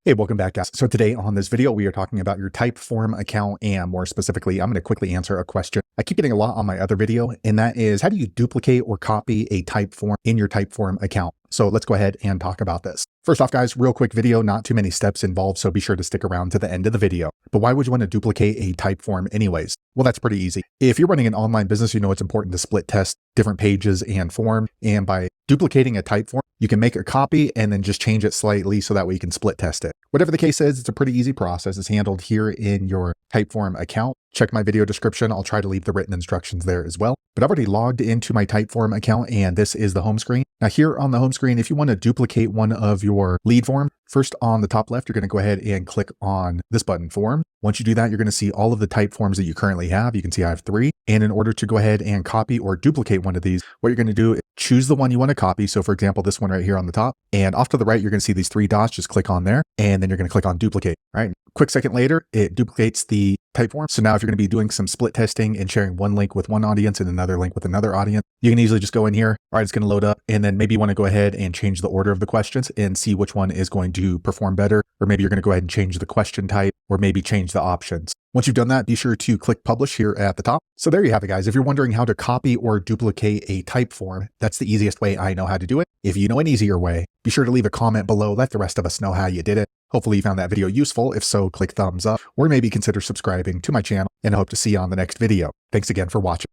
Hey, welcome back, guys. So today on this video, we are talking about your Typeform account, and more specifically, I'm going to quickly answer a question I keep getting a lot on my other video, and that is, how do you duplicate or copy a Typeform in your Typeform account? So let's go ahead and talk about this. First off, guys, real quick video, not too many steps involved, so be sure to stick around to the end of the video. But why would you want to duplicate a Typeform anyways? Well, that's pretty easy. If you're running an online business, you know it's important to split test different pages and form, and by duplicating a Typeform, you can make a copy and then just change it slightly so that way you can split test it. Whatever the case is, it's a pretty easy process. It's handled here in your Typeform account. Check my video description. I'll try to leave the written instructions there as well. But I've already logged into my Typeform account, and this is the home screen. Now here on the home screen, if you want to duplicate one of your lead form, first on the top left, you're going to go ahead and click on this button, Form. Once you do that, you're going to see all of the type forms that you currently have. You can see I have 3. And in order to go ahead and copy or duplicate one of these, what you're going to do is choose the one you want to copy. So for example, this one right here on the top, and off to the right, you're going to see these 3 dots. Just click on there, and then you're going to click on duplicate. All right. Quick second later, it duplicates the Typeform. So now if you're going to be doing some split testing and sharing one link with one audience and another link with another audience, you can easily just go in here. All right, it's going to load up, and then maybe you want to go ahead and change the order of the questions and see which one is going to perform better. Or maybe you're going to go ahead and change the question type, or maybe change the options. Once you've done that, be sure to click publish here at the top. So there you have it, guys. If you're wondering how to copy or duplicate a Typeform, that's the easiest way I know how to do it. If you know an easier way, be sure to leave a comment below. Let the rest of us know how you did it. Hopefully you found that video useful. If so, click thumbs up, or maybe consider subscribing to my channel, and I hope to see you on the next video. Thanks again for watching.